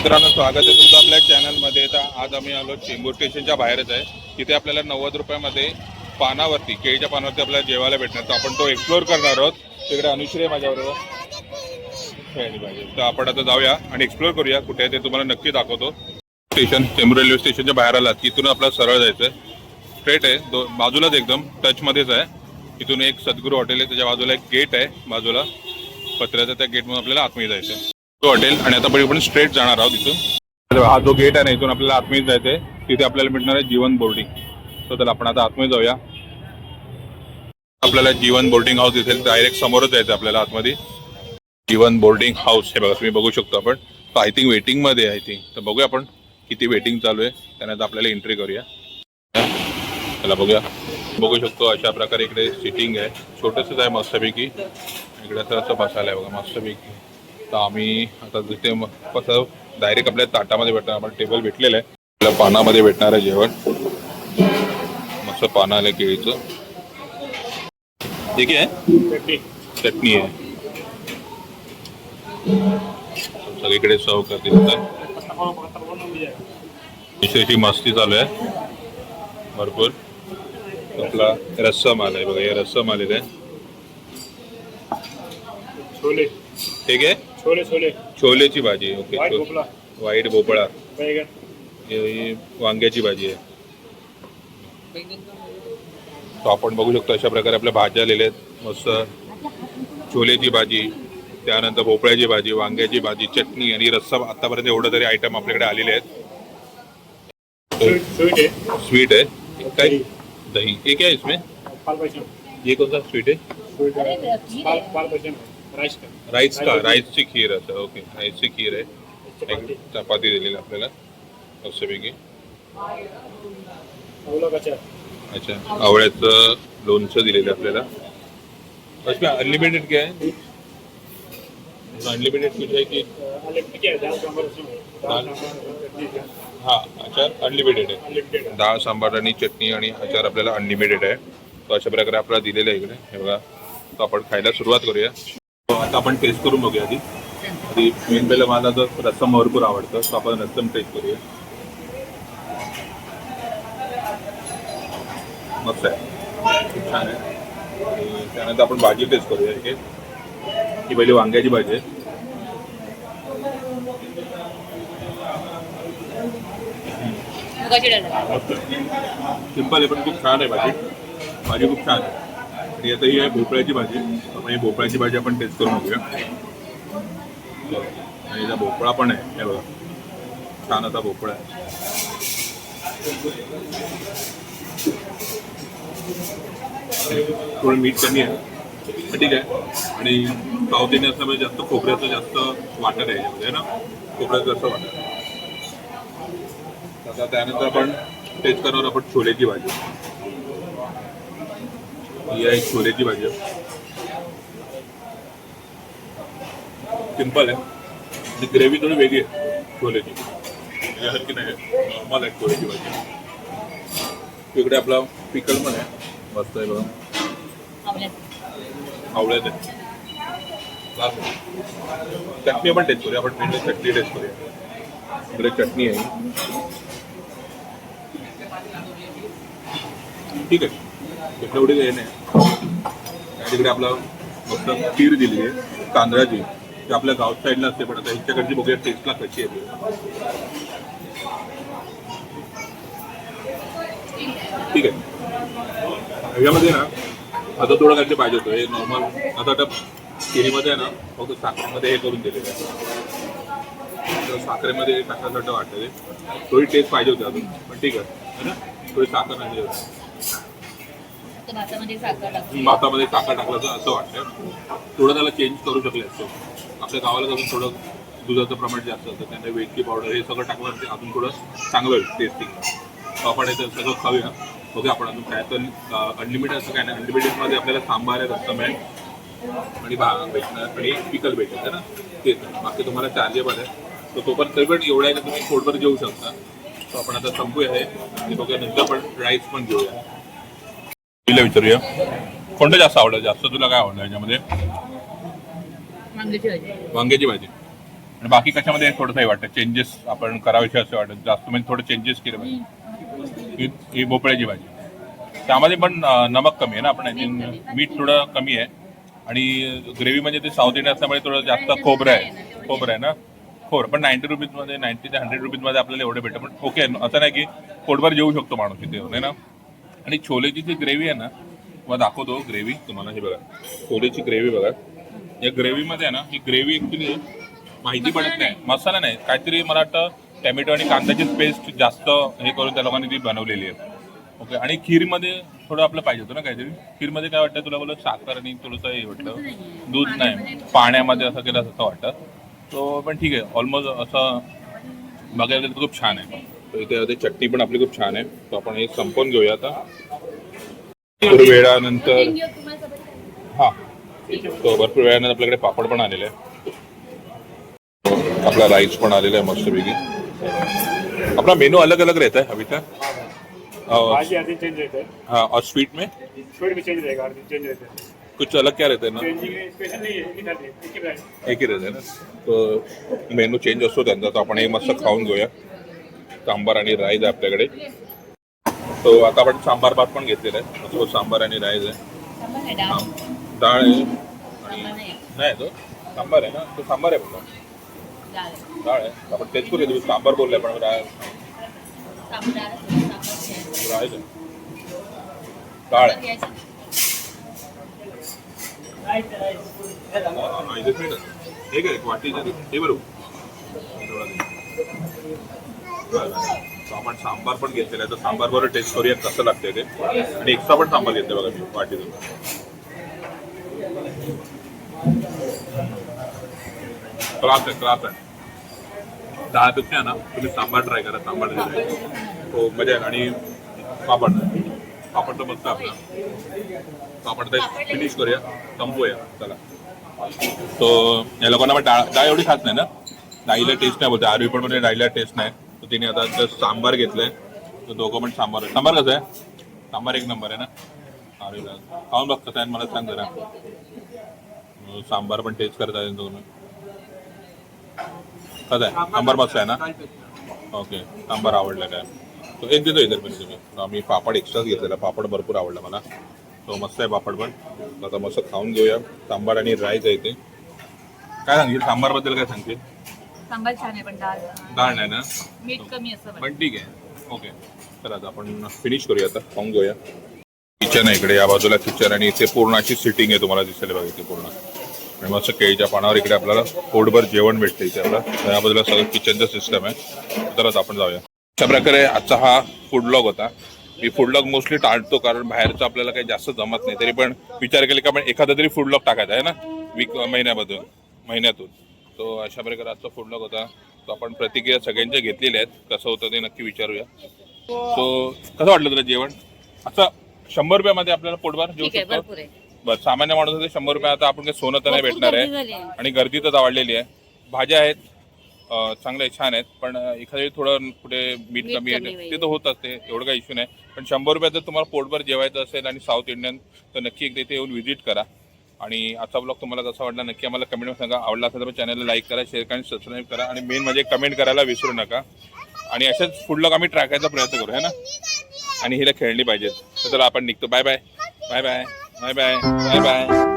मित्रांनो, स्वागत आहे तुमचं आपल्या चॅनलमध्ये. तर आज आम्ही आलो चेंबूर स्टेशनच्या बाहेरच आहे. तिथे आपल्याला 90 रुपयामध्ये पानावरती, केळीच्या पानावरती आपल्याला जेवायला भेटणार. तर आपण तो एक्सप्लोअर करणार आहोत. तिकडे अनुश्री माझ्याबरोबर पाहिजे. तर आपण आता जाऊया आणि एक्सप्लोअर करूया कुठे आहे ते तुम्हाला नक्की दाखवतो. स्टेशन चेंबूर रेल्वे स्टेशनच्या बाहेर आला तिथून आपल्याला सरळ जायचं आहे. स्ट्रेट आहे, बाजूलाच एकदम टचमध्येच आहे. इथून एक सद्गुरू हॉटेल आहे, त्याच्या बाजूला एक गेट आहे बाजूला पत्र्याचा. त्या गेटमधून आपल्याला आतमध्ये जायचं आहे हॉटेल. आणि आता आपण स्ट्रेट जाणार आहोत इथून. हा जो गेट आहे ना, इथून आपल्याला आतमध्ये जायचंय. तिथे आपल्याला मिळणार आहे जीवन बोर्डिंग. तर आपण आता आतमध्ये जाऊया. आपल्याला जीवन बोर्डिंग हाऊस दिसेल, डायरेक्ट समोरच जायचं आपल्याला आतमध्ये. जीवन बोर्डिंग हाऊस हे बघा, तुम्ही बघू शकतो आपण. तर आय थिंक वेटिंग मध्ये आहे ती. तर बघूया आपण किती वेटिंग चालू आहे, त्यानंतर आपल्याला एंट्री करूया. त्याला बघूया. बघू शकतो अशा प्रकारे इकडे सिटिंग आहे, छोटंसंच आहे मस्तपैकी. इकडे असं बसायला आहे बघा मस्तपैकी. तर आम्ही आता जिथे कसं डायरेक्ट आपल्या ताटामध्ये भेटणार. आम्हाला टेबल भेटलेलं आहे. आपल्या पानामध्ये भेटणार आहे जेवण. मस्त पानं आलं केळीचं. ठीक आहे, चटणी आहे. सगळीकडे सर्व करतील. विषयची मस्ती चालू आहे भरपूर. आपला रस्सम आलाय बघा, हे रस्सम आलेलं आहे. छोले, ठीक आहे. छोलेची भाजी. ओके, व्हाईट भोपळा. वांग्याची भाजी आहे. तो आपण बघू शकतो अशा प्रकारे आपल्या भाज्या आलेल्या आहेत मस्त. छोलेची भाजी, त्यानंतर भोपळ्याची भाजी, वांग्याची भाजी, चटणी आणि रस्सा. आतापर्यंत एवढं तरी आयटम आपल्याकडे आलेले आहेत. स्वीट है काय, दही ये क्या है इसमें? ये कौन सा स्वीट है? राईस का, राईसची खीर आहे. ओके, राईसची खीर आहे. चपाती दिलेली आपल्याला मस्तपैकी. अच्छा, आवळ्याचं लोणचं दिलेलं आपल्याला. उसमें अनलिमिटेड क्या है? अनलिमिटेड कुछ है की हा, अचार अनलिमिटेड आहे. डाळ, सांबार आणि चटणी आणि अचार आपल्याला अनलिमिटेड आहे. तो अशा प्रकारे आपल्याला दिलेलं आहे इकडे हे बघा. तर आपण खायला सुरुवात करूया. आता आपण टेस्ट करून बघूया आधी. मेन पहिलं मला तर रस्सम भरपूर आवडतं, तर आपण रस्सम टेस्ट करूया. मस्त आहे, खूप छान आहे. आणि त्यानंतर आपण भाजी टेस्ट करूया. ही पहिली वांग्याची भाजी आहे. सिंपल आहे पण खूप छान आहे भाजी. भाजी खूप छान आहे. आणि आता ही आहे भोपळ्याची भाजी. म्हणजे भोपळ्याची भाजी आपण टेस्ट करून बघूया. आणि याचा भोपळा पण आहे हे बघा, छान असा भोपळा आहे. थोडं मीठ कमी आहे, ठीक आहे. आणि साऊथ इंडियन असल्यामुळे जास्त खोबऱ्याचं जास्त वाटत आहे याच्यामध्ये ना, खोबऱ्याचं जास्त वाटत आहे. आता त्यानंतर आपण टेस्ट करणार आपण छोलेची भाजी. ही आहे छोलेची भाजी. सिंपल आहे आणि ग्रेव्ही थोडी वेगळी आहे छोलेची, यासारखी नाही आहे, नॉर्मल आहे छोलेची भाजी. इकडे आपला पिकल पण आहे मस्त आहे बघा, आवळ्यात आहे. चटणी आपण टेस्ट करूया. आपण चटणी टेस्ट करूया. इकडे चटणी आहे, ठीक आहे. एवढी हे नाही. तिकडे आपला फक्त खीर दिली आहे तांदळाची, जी आपल्या गाव साईडला असते. पण आता ह्याच्याकडची बघूया टेस्टला कशी आहे. ठीक आहे. ह्याच्यामध्ये ना आता थोडं काहीतरी पाहिजे होतं. हे नॉर्मल आता खिरीमध्ये आहे ना फक्त साखरेमध्ये हे करून दिलेलं आहे. साखरेमध्ये टाकण्यासाठी वाटतं ते थोडी टेस्ट पाहिजे होती अजून, पण ठीक आहे ना. थोडी साखर नाही होती. भातामध्ये साखर टाकलं तर असं वाटतं. थोडं त्याला चेंज करू शकले असतो. आपल्या गावाला जाऊन थोडं दुधाचं प्रमाण जास्त असतं, त्याने वेलची पावडर हे सगळं टाकलं ते अजून थोडं चांगलं होईल टेस्टिंग. तर आपण हे सगळं खाऊया. बघूया आपण अजून काय. तर अनलिमिटेड असं काय नाही. अनलिमिटेडमध्ये आपल्याला सांबार आहे, रस्सम आहे आणि भेटणार आणि पिकल भेटणार आहे ना, तेच. बाकी तुम्हाला चार्जेबल आहे. तर तो पण तरी पण एवढा आहे की तुम्ही पोटभर जेवू शकता. तर आपण आता संपूया हे आणि बघूया नंतर आपण राईस पण घेऊया. तिला विचारूया कोणतं जास्त आवडलं. जास्त तुला काय आवडलं याच्यामध्ये? वांग्याची भाजी. आणि बाकी कशामध्ये थोडंसं हे वाटतं चेंजेस आपण करावेसे असं वाटतं, जास्त म्हणजे थोडं चेंजेस केले पाहिजे. ही भोपळ्याची भाजी, त्यामध्ये पण नमक कमी आहे ना, आपण मीठ थोडं कमी आहे. आणि ग्रेव्ही म्हणजे ते साऊथ इंडियन असल्यामुळे थोडं जास्त खोबरं आहे ना. खोबरं पण 90 रुपीजमध्ये, 90 ते 100 रुपीजमध्ये आपल्याला एवढं भेटतं. पण ओके, असं नाही की पोटभर जेवू शकतो माणूस इथे नाही ना. आणि छोलेची जी ग्रेव्ही आहे ना, मग दाखवतो ग्रेव्ही तुम्हाला. हे बघा छोलेची ग्रेव्ही बघा. या ग्रेव्हीमध्ये आहे ना, ही ग्रेव्ही ॲक्च्युली माहिती पडत नाही, मसाला नाही, काहीतरी मला वाटतं टॅमॅटो आणि कांद्याची पेस्ट जास्त हे करून त्या लोकांनी ती बनवलेली आहे. ओके. आणि खीरमध्ये थोडं आपलं पाहिजे होतं ना काहीतरी. खीरमध्ये काय वाटतं तुला, बोला साखर आणि थोडंसं हे वाटतं, दूध नाही, पाण्यामध्ये असं केलं असं वाटतं. तो पण ठीक आहे, ऑलमोस्ट असं बघायला गेलं तर खूप छान आहे. तर इथे चटणी पण आपली खूप छान आहे. तो आपण हे संपवून घेऊया आता भरपूर वेळानंतर. हां, तो भरपूर वेळानंतर आपल्याकडे पापड पण आलेले आहे, आपला राईस पण आलेला आहे मस्तपैकी. अपना मेनू अलग अलग रहता है अभी तक? भाजी आधी चेंज रहता है, हाँ, और स्वीट में स्वीट भी चेंज रहेगा, हर दिन चेंज रहता है। कुछ अलग क्या रहता है ना? चेंजिंग स्पेशल नहीं है, एक ही थाली है, एक ही प्राइस। एक ही रहता है ना. तो मेनू चेंज असतो त्यांचा. तर आपण हे मस्त खाऊन घेऊया. सांबार आणि राईस आहे आपल्याकडे. तो आता आपण सांबार भात पण घेतलेला आहे. तो सांबार आणि राईस आहे, डाळ आहे आणि नाही तो सांबार आहे ना, तो सांबार आहे बघा, डाळ आहे. आपण तेच करूया, तुम्ही सांबार बोललाय पण डाळ आहे, डाळ आहे. हे काय वाटी हे बरोबर. आपण सांबार पण घेतलेलं आहे, तर सांबार बरोबर टेस्ट करूया कसं लागतंय ते. आणि एक्स्ट्रा पण सांबार घेतलं बघा मी वाटीतून. क्लास आहे. दहापेक्षा ना तुम्ही सांबार ट्राय करा, सांबार तो मजा आहे. आणि पापड तर मस्त आपला पापड तर फिनिश करूया, संपवूया चला. तो या लोकांना पण डाळ एवढी खात नाही ना, डाळीला टेस्ट नाही बोलते. आरवी पण म्हणजे डाळीला टेस्ट नाही, तर तिने आता जस्ट सांबार घेतलंय. तर दोघं पण सांबार आहे. सांबार कसं आहे? सांबार एक नंबर आहे ना. आरवीला खाऊन बघ कसं आहे मला सांग जरा. सांबार पण टेस्ट करता येईल तुम्ही. कसं आहे सांबार? मस्त आहे ना. ओके, सांबार आवडलं काय? तो एक देतो इतर पण तुम्ही. आम्ही पापड एक्स्ट्राच घेतलेला, पापड भरपूर आवडला मला. तो मस्त आहे पापड पण. आता मस्त खाऊन घेऊया. सांबार आणि राईस आहे ते. काय सांगशील सांबारबद्दल, काय सांगशील? सांबार छान आहे पण डाळ नाही ना, मीठ कमी असं पण ठीक आहे. ओके, तर आता आपण फिनिश करूया, आता खाऊन घेऊया. किचन आहे इकडे, या बाजूला किचन आणि इथे पूर्ण अशी सिटिंग आहे, तुम्हाला दिसेल बघा इथे पूर्ण. आणि मस्त केळीच्या पानावर इकडे आपल्याला पोटभर जेवण भेटतं इथे आपल्याला. या बाजूला सगळं किचनचं सिस्टम आहे. तर आता आपण जाऊया. अशा प्रकारे आजचा हा फूड ब्लॉग होता. मी फूड ब्लॉग मोस्टली टाळतो, कारण बाहेरचं आपल्याला काही जास्त जमत नाही. तरी पण विचार केला की आपण एखादा तरी फूड ब्लॉग टाकायचा आहे ना महिन्यातून. तो अशा प्रकारे आजचा फूड ब्लॉग होता. तो आपण प्रतिक्रिया सगळ्यांच्या घेतलेल्या आहेत, कसं होतं ते नक्की विचारूया. सो कसं वाटलं तुला जेवण? असं 100 रुपयामध्ये आपल्याला पोटभर जेवू शकतो. बस सामान्य माणूस होते 100 रुपये. आता आपण काही सोनं तर नाही भेटणार आहे, आणि गर्दी तर आवडलेली आहे. भाज्या आहेत चांगल्या छान आहेत, पण एखाद्या वेळी थोडं कुठे मीठ कमी आहे ते तर होत असते, एवढं काही इश्यू नाही. पण 100 रुपयात जर तुम्हाला पोटभर जेवायचं असेल आणि साऊथ इंडियन, तर नक्की एकदा इथे येऊन व्हिजिट करा. आणि आजचा ब्लॉग तुम्हाला कसा वाटला नक्की आम्हाला कमेंटमध्ये सांगा. आवडला असेल तर चॅनलला लाईक करा, शेअर करा आणि सबस्क्राईब करा. आणि मेन म्हणजे कमेंट करायला विसरू नका. आणि अशाच फूड ब्लॉग आम्ही टाकायचा प्रयत्न करू है ना. आणि हिला खेळली पाहिजे. तर चला आपण निघतो. Bye bye bye bye bye bye bye bye.